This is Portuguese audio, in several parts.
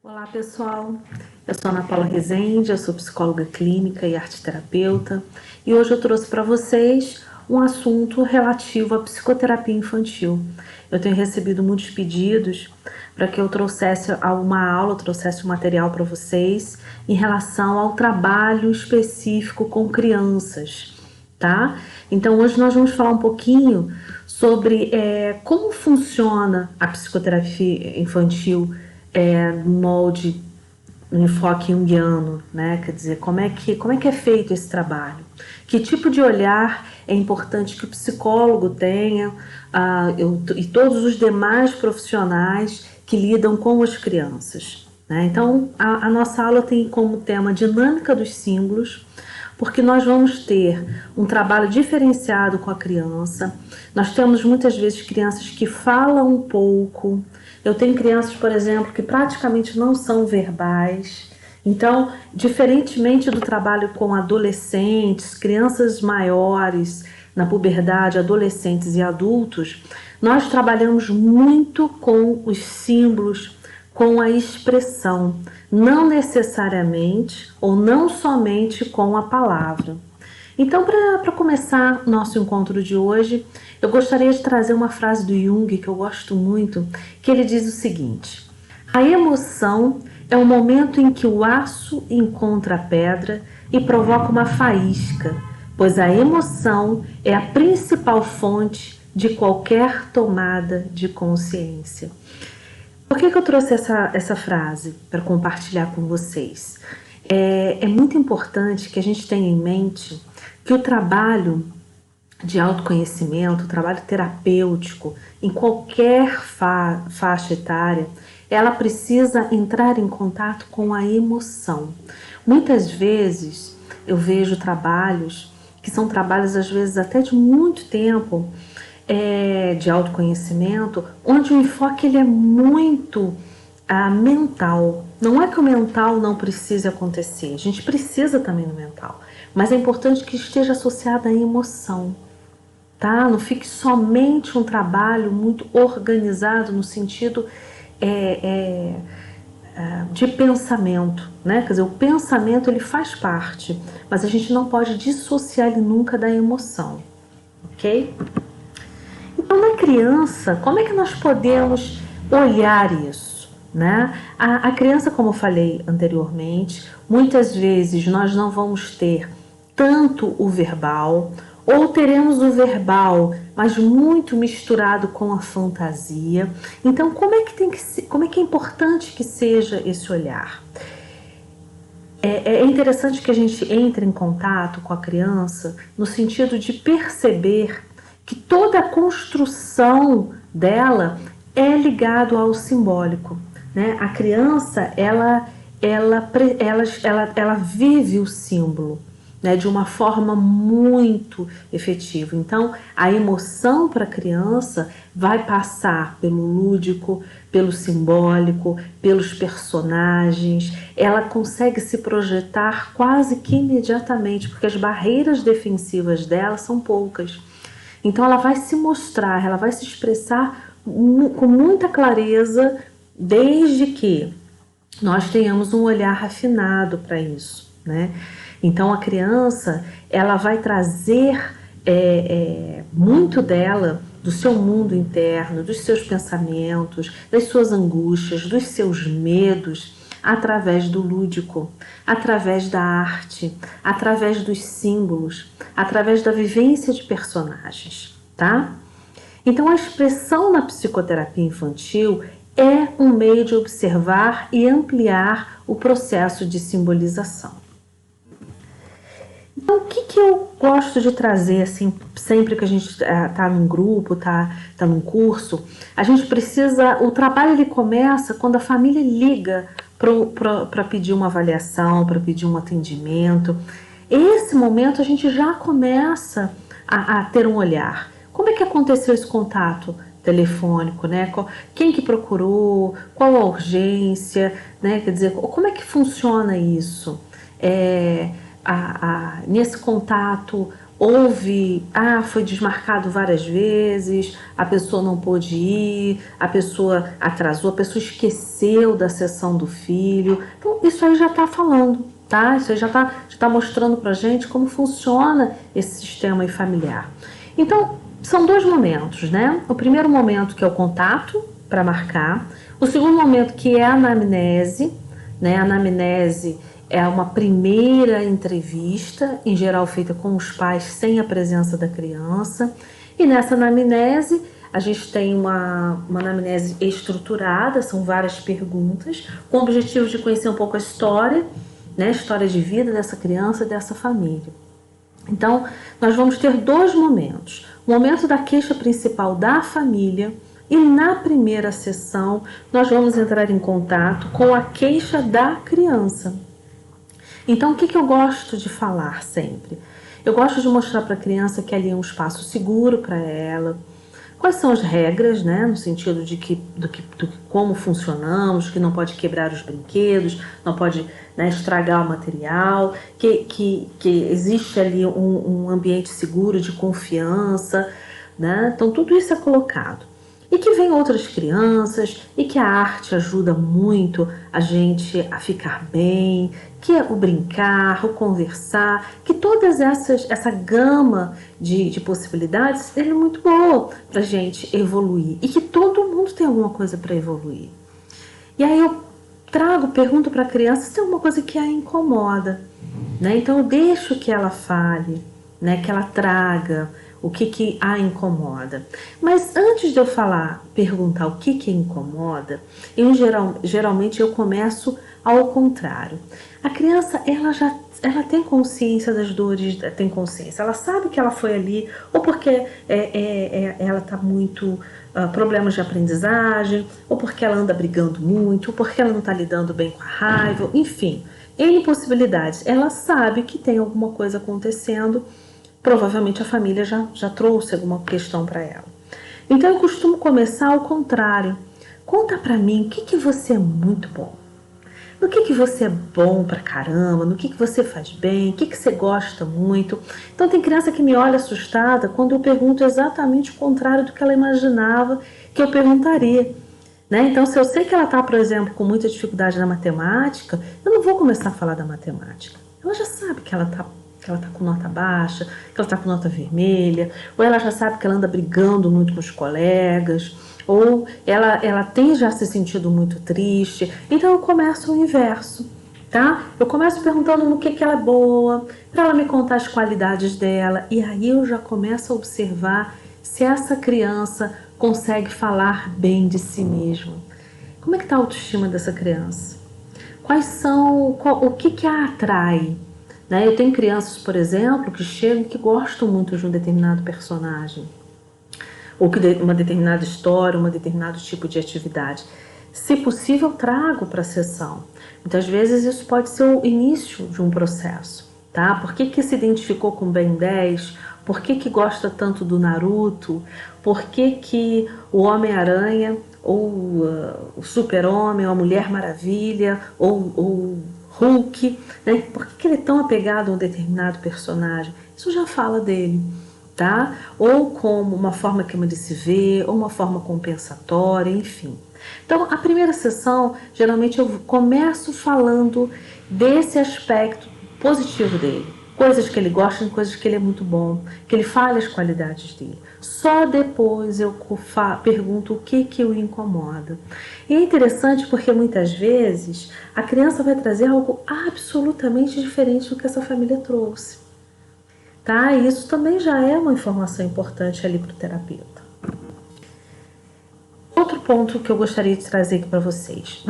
Olá pessoal, eu sou Ana Paula Rezende, eu sou psicóloga clínica e arteterapeuta e hoje eu trouxe para vocês um assunto relativo à psicoterapia infantil. Eu tenho recebido muitos pedidos para que eu trouxesse uma aula, trouxesse um material para vocês em relação ao trabalho específico com crianças, tá? Então hoje nós vamos falar um pouquinho sobre como funciona a psicoterapia infantil no molde, no enfoque junguiano, né? Quer dizer, como é que é feito esse trabalho? Que tipo de olhar é importante que o psicólogo tenha e todos os demais profissionais que lidam com as crianças, né? Então, a nossa aula tem como tema dinâmica dos símbolos, porque nós vamos ter um trabalho diferenciado com a criança. Nós temos muitas vezes crianças que falam um pouco. Eu tenho crianças, por exemplo, que praticamente não são verbais. Então, diferentemente do trabalho com adolescentes, crianças maiores, na puberdade, adolescentes e adultos, nós trabalhamos muito com os símbolos, com a expressão, não necessariamente ou não somente com a palavra. Então, para começar nosso encontro de hoje, eu gostaria de trazer uma frase do Jung que eu gosto muito, que ele diz o seguinte: a emoção é o momento em que o aço encontra a pedra e provoca uma faísca, pois a emoção é a principal fonte de qualquer tomada de consciência. Por que eu trouxe essa frase para compartilhar com vocês? É muito importante que a gente tenha em mente que o trabalho de autoconhecimento, o trabalho terapêutico, em qualquer faixa etária, ela precisa entrar em contato com a emoção. Muitas vezes eu vejo trabalhos que são trabalhos, às vezes, até de muito tempo, de autoconhecimento, onde o enfoque ele é muito mental. Não é que o mental não precise acontecer, a gente precisa também do mental, mas é importante que esteja associado à emoção, tá? Não fique somente um trabalho muito organizado no sentido de pensamento, né? Quer dizer, o pensamento ele faz parte, mas a gente não pode dissociar ele nunca da emoção, ok? Então, na criança, como é que nós podemos olhar isso, né? A criança, como eu falei anteriormente, muitas vezes nós não vamos ter tanto o verbal, ou teremos o verbal, mas muito misturado com a fantasia. Então, como é que é importante que seja esse olhar? É interessante que a gente entre em contato com a criança no sentido de perceber que toda a construção dela é ligado ao simbólico, né? A criança ela vive o símbolo, né, de uma forma muito efetiva. Então, a emoção para a criança vai passar pelo lúdico, pelo simbólico, pelos personagens. Ela consegue se projetar quase que imediatamente, porque as barreiras defensivas dela são poucas. Então ela vai se mostrar, ela vai se expressar com muita clareza, desde que nós tenhamos um olhar refinado para isso, né? Então a criança ela vai trazer muito dela, do seu mundo interno, dos seus pensamentos, das suas angústias, dos seus medos, através do lúdico, através da arte, através dos símbolos, através da vivência de personagens, tá? Então a expressão na psicoterapia infantil é um meio de observar e ampliar o processo de simbolização. Então, o que eu gosto de trazer, assim, sempre que a gente está num grupo, está num curso, a gente precisa, o trabalho ele começa quando a família liga para pedir uma avaliação, para pedir um atendimento. Esse momento a gente já começa a ter um olhar. Como é que aconteceu esse contato telefônico, né? Quem que procurou, qual a urgência, né? Quer dizer, como é que funciona isso? Nesse contato, foi desmarcado várias vezes, a pessoa não pôde ir, a pessoa atrasou, a pessoa esqueceu da sessão do filho. Então, isso aí já está falando, tá? Isso aí já tá mostrando pra gente como funciona esse sistema aí familiar. Então, são dois momentos, né? O primeiro momento que é o contato, para marcar. O segundo momento que é a anamnese, né? A anamnese é uma primeira entrevista, em geral feita com os pais sem a presença da criança. E nessa anamnese, a gente tem uma anamnese estruturada, são várias perguntas, com o objetivo de conhecer um pouco a história, né? A história de vida dessa criança e dessa família. Então, nós vamos ter dois momentos. O momento da queixa principal da família e na primeira sessão nós vamos entrar em contato com a queixa da criança. Então, o que eu gosto de falar sempre? Eu gosto de mostrar para a criança que ali é um espaço seguro para ela. Quais são as regras, né, no sentido de como funcionamos, que não pode quebrar os brinquedos, não pode, né, estragar o material, que existe ali um ambiente seguro de confiança, né? Então tudo isso é colocado. E que vem outras crianças e que a arte ajuda muito a gente a ficar bem, que é o brincar, o conversar, que todas essa gama de possibilidades é muito boa para a gente evoluir e que todo mundo tem alguma coisa para evoluir. E aí eu pergunto para a criança se tem alguma coisa que a incomoda, né? Então eu deixo que ela fale, né? Que ela traga o que a incomoda. Mas antes de eu perguntar o que a incomoda, geralmente eu começo ao contrário. A criança, ela tem consciência das dores, tem consciência, ela sabe que ela foi ali, ou porque ela está muito problemas de aprendizagem, ou porque ela anda brigando muito, ou porque ela não está lidando bem com a raiva, enfim, N possibilidades. Ela sabe que tem alguma coisa acontecendo. Provavelmente a família já trouxe alguma questão para ela. Então eu costumo começar ao contrário. Conta para mim o que você é muito bom. No que você é bom pra caramba, no que você faz bem, o que você gosta muito. Então tem criança que me olha assustada quando eu pergunto exatamente o contrário do que ela imaginava que eu perguntaria. Né? Então se eu sei que ela está, por exemplo, com muita dificuldade na matemática, eu não vou começar a falar da matemática. Ela já sabe que ela está com nota baixa, que ela está com nota vermelha, ou ela já sabe que ela anda brigando muito com os colegas, ou ela tem já se sentido muito triste. Então eu começo o inverso, tá? Eu começo perguntando no que ela é boa, para ela me contar as qualidades dela, e aí eu já começo a observar se essa criança consegue falar bem de si mesma. Como é que está a autoestima dessa criança? O que a atrai? Né? Eu tenho crianças, por exemplo, que chegam e que gostam muito de um determinado personagem, ou que uma determinada história, um determinado tipo de atividade. Se possível, eu trago para a sessão. Muitas vezes isso pode ser o início de um processo. Tá? Por que se identificou com Ben 10? Por que gosta tanto do Naruto? Por que o Homem-Aranha, ou o Super-Homem, ou a Mulher Maravilha, ou Hulk, né? Por que ele é tão apegado a um determinado personagem? Isso já fala dele, tá? Ou como uma forma que ele se vê, ou uma forma compensatória, enfim. Então, a primeira sessão, geralmente eu começo falando desse aspecto positivo dele. Coisas que ele gosta, coisas que ele é muito bom, que ele fale as qualidades dele. Só depois eu pergunto o que o incomoda. E é interessante porque muitas vezes a criança vai trazer algo absolutamente diferente do que essa família trouxe. Tá? E isso também já é uma informação importante ali para o terapeuta. Outro ponto que eu gostaria de trazer aqui para vocês.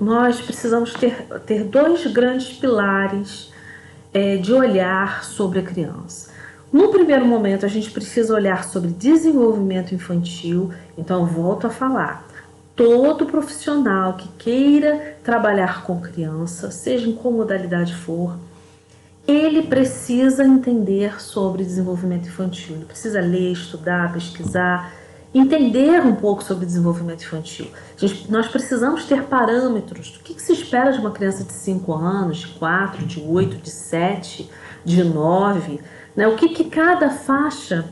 Nós precisamos ter dois grandes pilares de olhar sobre a criança. No primeiro momento, a gente precisa olhar sobre desenvolvimento infantil. Então, eu volto a falar. Todo profissional que queira trabalhar com criança, seja em qual modalidade for, ele precisa entender sobre desenvolvimento infantil. Ele precisa ler, estudar, pesquisar, entender um pouco sobre desenvolvimento infantil. Nós precisamos ter parâmetros do que se espera de uma criança de 5 anos, de 4, de 8, de 7, de 9, né? O que que cada faixa,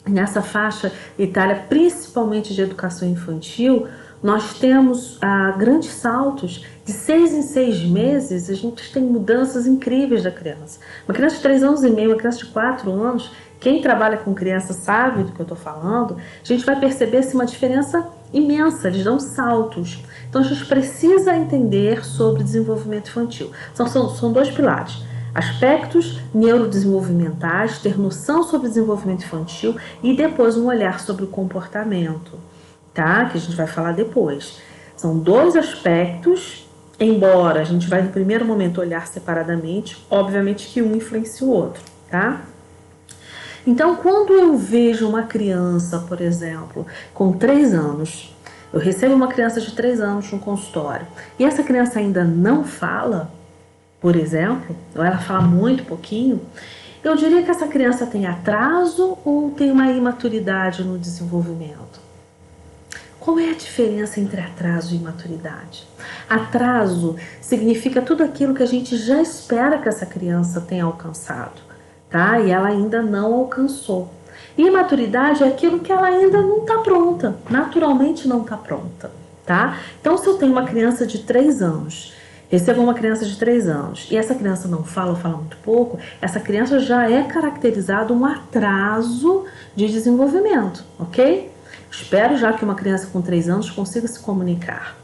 nessa faixa etária, principalmente de educação infantil, nós temos grandes saltos. De 6 em 6 meses, a gente tem mudanças incríveis da criança. Uma criança de 3 anos e meio, uma criança de 4 anos, quem trabalha com criança sabe do que eu estou falando, a gente vai perceber assim, uma diferença imensa, eles dão saltos. Então a gente precisa entender sobre desenvolvimento infantil. São dois pilares: aspectos neurodesenvolvimentais, ter noção sobre desenvolvimento infantil e depois um olhar sobre o comportamento, tá? Que a gente vai falar depois. São dois aspectos, embora a gente vai no primeiro momento olhar separadamente, obviamente que um influencia o outro, tá? Então, quando eu vejo uma criança, por exemplo, com 3 anos, eu recebo uma criança de 3 anos no consultório, e essa criança ainda não fala, por exemplo, ou ela fala muito pouquinho, eu diria que essa criança tem atraso ou tem uma imaturidade no desenvolvimento. Qual é a diferença entre atraso e imaturidade? Atraso significa tudo aquilo que a gente já espera que essa criança tenha alcançado, tá? E ela ainda não alcançou. E imaturidade é aquilo que ela ainda não está pronta, naturalmente não está pronta, tá? Então, se eu tenho uma criança de 3 anos, recebo uma criança de 3 anos e essa criança não fala ou fala muito pouco, essa criança já é caracterizado um atraso de desenvolvimento, ok? Espero já que uma criança com 3 anos consiga se comunicar.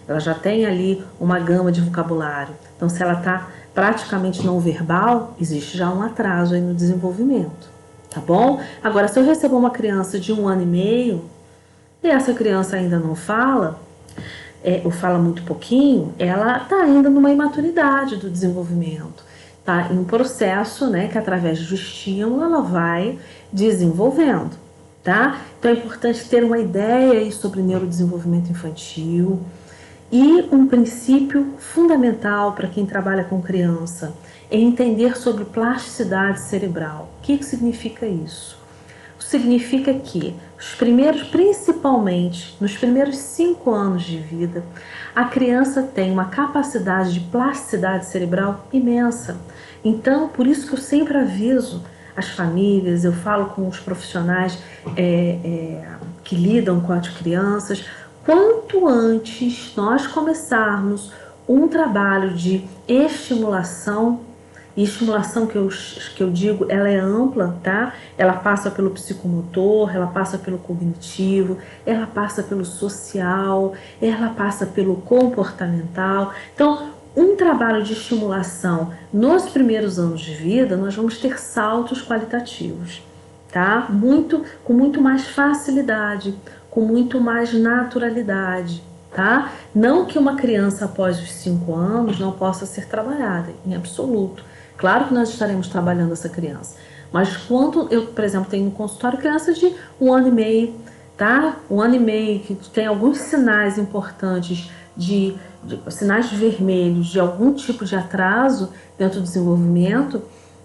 Ela já tem ali uma gama de vocabulário. Então, se ela está praticamente não verbal, existe já um atraso aí no desenvolvimento, tá bom? Agora, se eu recebo uma criança de 1 ano e meio e essa criança ainda não fala, ou fala muito pouquinho, ela está ainda numa imaturidade do desenvolvimento. Tá em um processo, né, que através do estímulo ela vai desenvolvendo, tá? Então é importante ter uma ideia aí sobre neurodesenvolvimento infantil. E um princípio fundamental para quem trabalha com criança é entender sobre plasticidade cerebral. O que significa isso? Significa que principalmente nos primeiros 5 anos de vida, a criança tem uma capacidade de plasticidade cerebral imensa. Então, por isso que eu sempre aviso as famílias, eu falo com os profissionais que lidam com as crianças, quanto antes nós começarmos um trabalho de estimulação, e estimulação que eu digo, ela é ampla, tá? Ela passa pelo psicomotor, ela passa pelo cognitivo, ela passa pelo social, ela passa pelo comportamental. Então, um trabalho de estimulação nos primeiros anos de vida, nós vamos ter saltos qualitativos, tá? Com muito mais facilidade, com muito mais naturalidade, tá? Não que uma criança após os 5 anos não possa ser trabalhada, em absoluto. Claro que nós estaremos trabalhando essa criança, mas quando eu, por exemplo, tenho no consultório crianças de 1 ano e meio, tá? 1 ano e meio que tem alguns sinais importantes de sinais vermelhos de algum tipo de atraso dentro do desenvolvimento,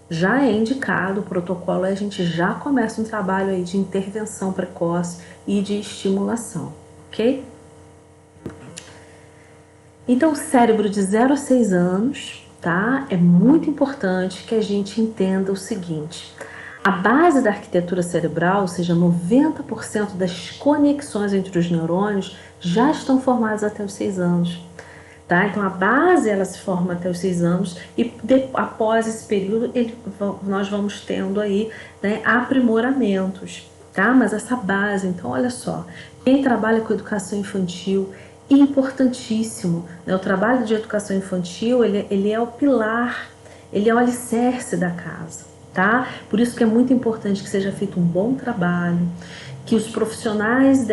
já é indicado o protocolo e a gente já começa um trabalho aí de intervenção precoce e de estimulação, ok? Então, o cérebro de 0 a 6 anos, tá? É muito importante que a gente entenda o seguinte: a base da arquitetura cerebral, ou seja, 90% das conexões entre os neurônios já estão formadas até os 6 anos. Tá? Então a base ela se forma até os 6 anos e após esse período nós vamos tendo aí, né, aprimoramentos, tá? Mas essa base, então olha só, quem trabalha com educação infantil, importantíssimo, né? O trabalho de educação infantil ele é o pilar, ele é o alicerce da casa, tá? Por isso que é muito importante que seja feito um bom trabalho, que os profissionais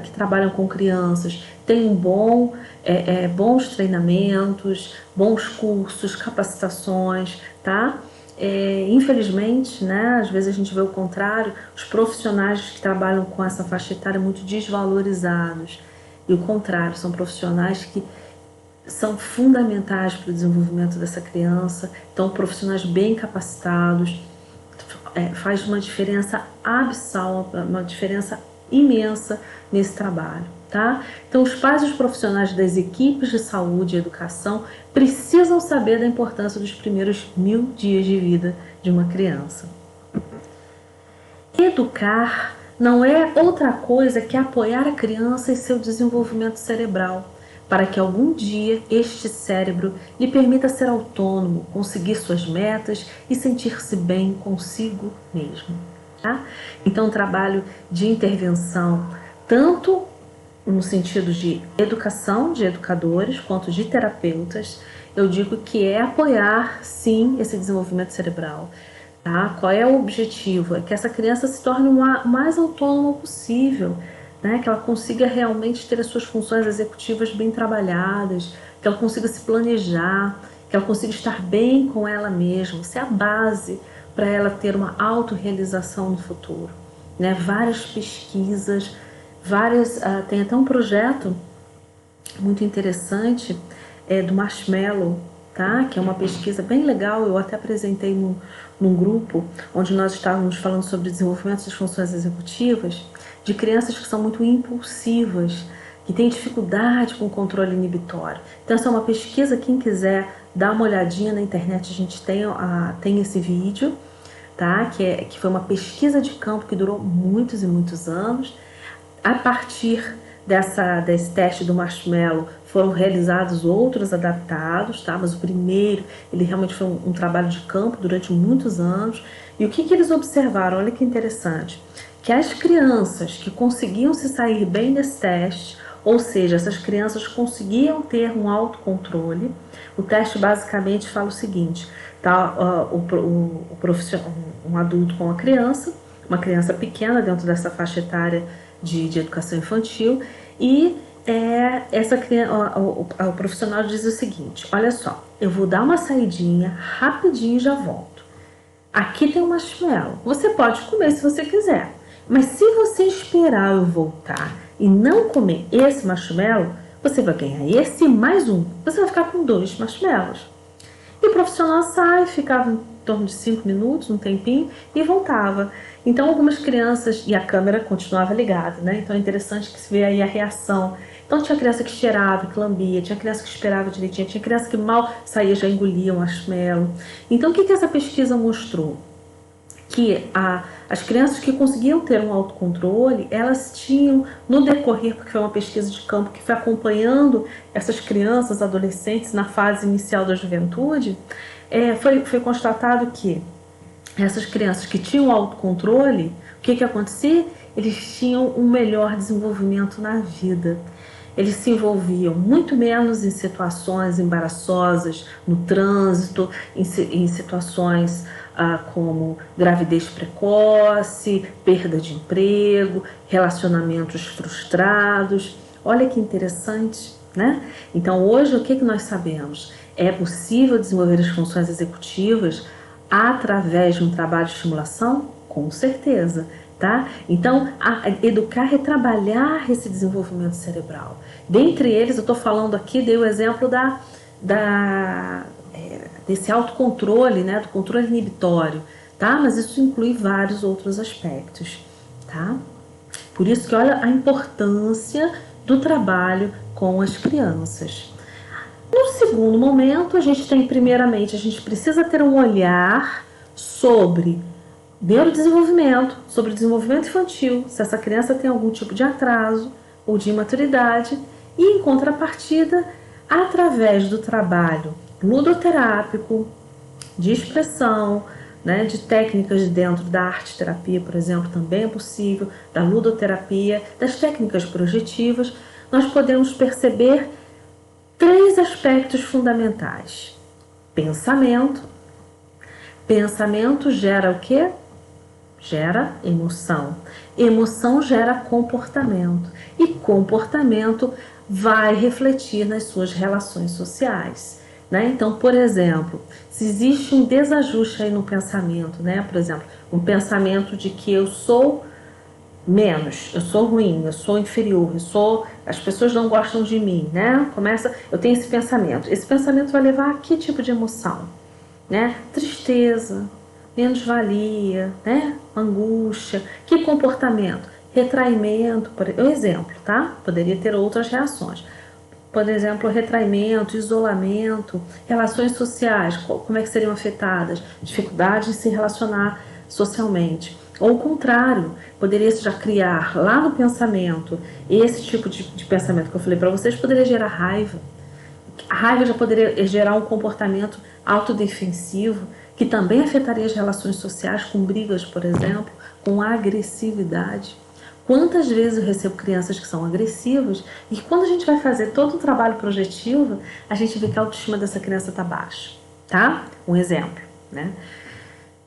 que trabalham com crianças tenham bons treinamentos, bons cursos, capacitações, tá? Infelizmente, né, às vezes a gente vê o contrário, os profissionais que trabalham com essa faixa etária muito desvalorizados. E o contrário, são profissionais que são fundamentais para o desenvolvimento dessa criança, então profissionais bem capacitados, faz uma diferença abissal, uma diferença imensa nesse trabalho, tá? Então, os pais e os profissionais das equipes de saúde e educação precisam saber da importância dos primeiros 1000 dias de vida de uma criança. Educar não é outra coisa que apoiar a criança em seu desenvolvimento cerebral, para que algum dia este cérebro lhe permita ser autônomo, conseguir suas metas e sentir-se bem consigo mesmo. Tá? Então, o trabalho de intervenção, tanto no sentido de educação de educadores quanto de terapeutas, eu digo que é apoiar, sim, esse desenvolvimento cerebral. Tá? Qual é o objetivo? É que essa criança se torne o mais autônoma possível, né? Que ela consiga realmente ter as suas funções executivas bem trabalhadas, que ela consiga se planejar, que ela consiga estar bem com ela mesma. Isso é a base para ela ter uma autorrealização no futuro. Né? Várias pesquisas, tem até um projeto muito interessante do Marshmallow, tá? Que é uma pesquisa bem legal. Eu até apresentei num grupo onde nós estávamos falando sobre desenvolvimento das funções executivas de crianças que são muito impulsivas, que têm dificuldade com o controle inibitório. Então, essa é uma pesquisa. Quem quiser dar uma olhadinha na internet, a gente tem esse vídeo, tá? Que foi uma pesquisa de campo que durou muitos e muitos anos. A partir desse teste do Marshmallow foram realizados outros adaptados, tá? Mas o primeiro, ele realmente foi um trabalho de campo durante muitos anos. E o que eles observaram? Olha que interessante, que as crianças que conseguiam se sair bem nesse teste, ou seja, essas crianças conseguiam ter um autocontrole. O teste basicamente fala o seguinte, tá? Um adulto com uma criança pequena dentro dessa faixa etária de educação infantil, e o profissional diz o seguinte: olha só, eu vou dar uma saidinha rapidinho e já volto. Aqui tem um marshmallow, você pode comer se você quiser, mas se você esperar eu voltar e não comer esse marshmallow, você vai ganhar esse mais um, você vai ficar com 2 marshmallows. E o profissional ficava em torno de 5 minutos, um tempinho, e voltava. Então, algumas crianças, e a câmera continuava ligada, né? Então é interessante que se vê aí a reação. Então tinha criança que cheirava, que lambia, tinha criança que esperava direitinho, tinha criança que mal saía, já engolia um marshmallow. Então, o que essa pesquisa mostrou? Que as crianças que conseguiam ter um autocontrole, elas tinham, no decorrer, porque foi uma pesquisa de campo que foi acompanhando essas crianças, adolescentes, na fase inicial da juventude, foi constatado que essas crianças que tinham autocontrole, o que acontecia? Eles tinham um melhor desenvolvimento na vida. Eles se envolviam muito menos em situações embaraçosas, no trânsito, em situações como gravidez precoce, perda de emprego, relacionamentos frustrados. Olha que interessante, né? Então, hoje, o que nós sabemos? É possível desenvolver as funções executivas através de um trabalho de estimulação? Com certeza. Tá? Então, educar é trabalhar esse desenvolvimento cerebral. Dentre eles, eu estou falando aqui, dei o exemplo desse autocontrole, né? Do controle inibitório, tá? Mas isso inclui vários outros aspectos, tá? Por isso que olha a importância do trabalho com as crianças. No segundo momento, primeiramente, a gente precisa ter um olhar sobre neurodesenvolvimento, sobre o desenvolvimento infantil, se essa criança tem algum tipo de atraso ou de imaturidade, e em contrapartida, através do trabalho ludoterápico, de expressão, né, de técnicas dentro da arte-terapia, por exemplo, também é possível, da ludoterapia, das técnicas projetivas, nós podemos perceber 3 aspectos fundamentais. Pensamento. Pensamento gera o quê? Gera emoção. Emoção gera comportamento. E comportamento vai refletir nas suas relações sociais. Né? Então, por exemplo, se existe um desajuste aí no pensamento, né? Por exemplo, um pensamento de que eu sou menos, eu sou ruim, eu sou inferior, as pessoas não gostam de mim, né? Eu tenho esse pensamento. Esse pensamento vai levar a que tipo de emoção? Né? Tristeza, menos-valia, né? Angústia. Que comportamento? retraimento, por exemplo, tá? Poderia ter outras reações. Por exemplo, retraimento, isolamento, relações sociais, como é que seriam afetadas? Dificuldade em se relacionar socialmente. Ou o contrário, poderia já criar lá no pensamento, esse tipo de pensamento que eu falei para vocês, poderia gerar raiva. A raiva já poderia gerar um comportamento autodefensivo, que também afetaria as relações sociais, com brigas, por exemplo, com agressividade. Quantas vezes eu recebo crianças que são agressivas e quando a gente vai fazer todo o trabalho projetivo, a gente vê que a autoestima dessa criança está baixa, tá? Um exemplo, né?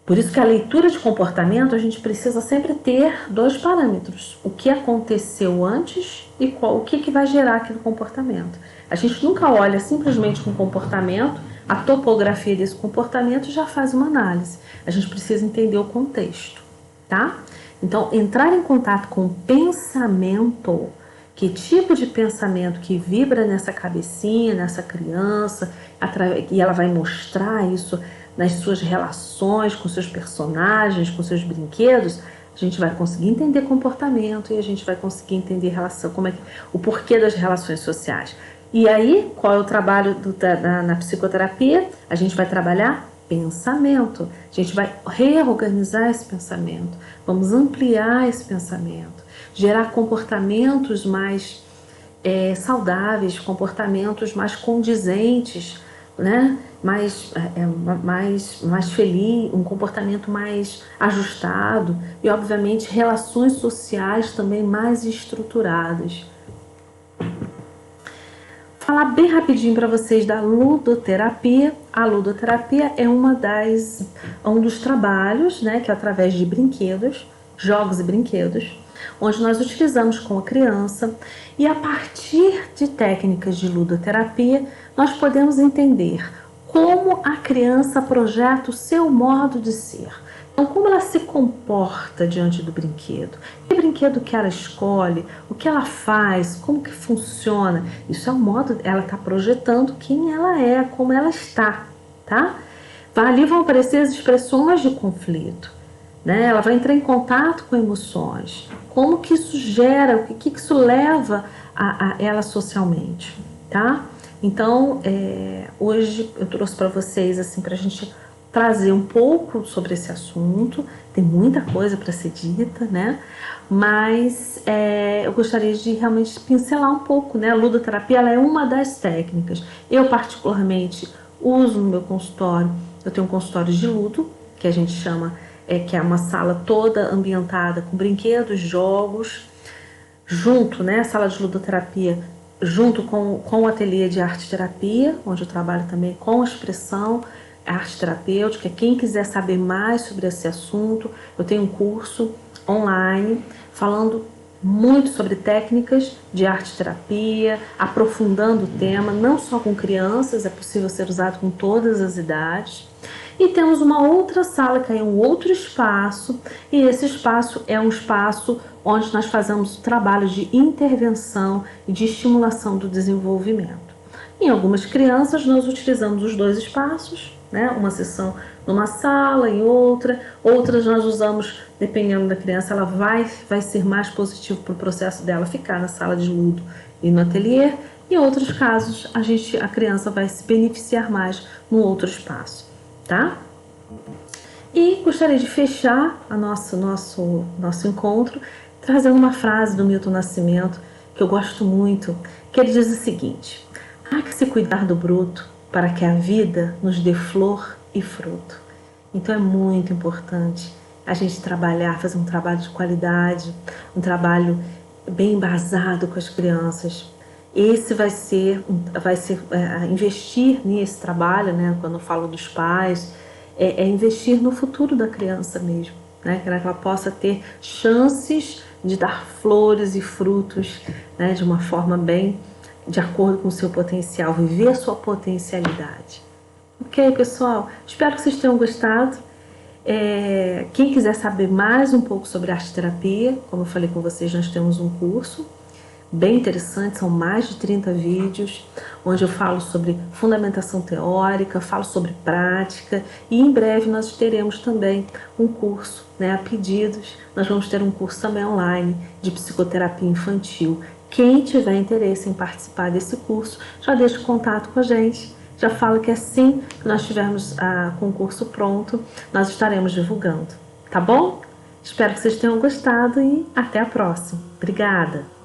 Por isso que a leitura de comportamento, a gente precisa sempre ter dois parâmetros. O que aconteceu antes e o que vai gerar aquele comportamento. A gente nunca olha simplesmente com o comportamento, a topografia desse comportamento já faz uma análise. A gente precisa entender o contexto, tá? Então, entrar em contato com o pensamento, que tipo de pensamento que vibra nessa cabecinha, nessa criança, e ela vai mostrar isso nas suas relações com seus personagens, com seus brinquedos, a gente vai conseguir entender comportamento e a gente vai conseguir entender relação, o porquê das relações sociais. E aí, qual é o trabalho na psicoterapia? A gente vai trabalhar pensamento. A gente vai reorganizar esse pensamento. Vamos ampliar esse pensamento. Gerar comportamentos mais saudáveis, comportamentos mais condizentes, né? mais feliz, um comportamento mais ajustado e, obviamente, relações sociais também mais estruturadas. Falar bem rapidinho para vocês da ludoterapia. A ludoterapia é um dos trabalhos, né, que é através de brinquedos, jogos e brinquedos, onde nós utilizamos com a criança e a partir de técnicas de ludoterapia nós podemos entender como a criança projeta o seu modo de ser. Então, como ela se comporta diante do brinquedo, que brinquedo que ela escolhe, o que ela faz, como que funciona. Isso é um modo, ela está projetando quem ela é, como ela está, tá? Ali vão aparecer as expressões de conflito, né? Ela vai entrar em contato com emoções, como que isso gera, o que isso leva a ela socialmente, tá? Então, hoje eu trouxe para vocês, assim, para a gente trazer um pouco sobre esse assunto. Tem muita coisa para ser dita, né? Mas eu gostaria de realmente pincelar um pouco, né? A ludoterapia, ela é uma das técnicas. Eu, particularmente, uso no meu consultório. Eu tenho um consultório de ludo, que a gente chama, que é uma sala toda ambientada com brinquedos, jogos, junto, né? A sala de ludoterapia, junto com o ateliê de arte-terapia, onde eu trabalho também com expressão, arte terapêutica. Quem quiser saber mais sobre esse assunto, eu tenho um curso online falando muito sobre técnicas de arte terapia, aprofundando o tema, não só com crianças, é possível ser usado com todas as idades. E temos uma outra sala, que é um outro espaço, e esse espaço é um espaço onde nós fazemos trabalho de intervenção e de estimulação do desenvolvimento. Em algumas crianças, nós utilizamos os dois espaços, né? Uma sessão numa sala, em outra. Outras nós usamos, dependendo da criança, ela vai ser mais positivo para o processo dela ficar na sala de ludo e no ateliê. Em outros casos, a criança vai se beneficiar mais no outro espaço, tá? E gostaria de fechar nosso encontro trazendo uma frase do Milton Nascimento que eu gosto muito, que ele diz o seguinte: há que se cuidar do bruto para que a vida nos dê flor e fruto. Então é muito importante a gente trabalhar, fazer um trabalho de qualidade, um trabalho bem embasado com as crianças. Esse vai ser investir nesse trabalho, né? Quando eu falo dos pais, é investir no futuro da criança mesmo, né? Que ela possa ter chances de dar flores e frutos, né? De uma forma bem de acordo com o seu potencial, viver a sua potencialidade. Ok, pessoal? Espero que vocês tenham gostado. Quem quiser saber mais um pouco sobre arte terapia, como eu falei com vocês, nós temos um curso bem interessante, são mais de 30 vídeos, onde eu falo sobre fundamentação teórica, falo sobre prática, e em breve nós teremos também um curso, né, a pedidos, nós vamos ter um curso também online de psicoterapia infantil. Quem tiver interesse em participar desse curso, já deixa o contato com a gente, já fala que assim que nós tivermos o concurso pronto, nós estaremos divulgando, tá bom? Espero que vocês tenham gostado e até a próxima. Obrigada!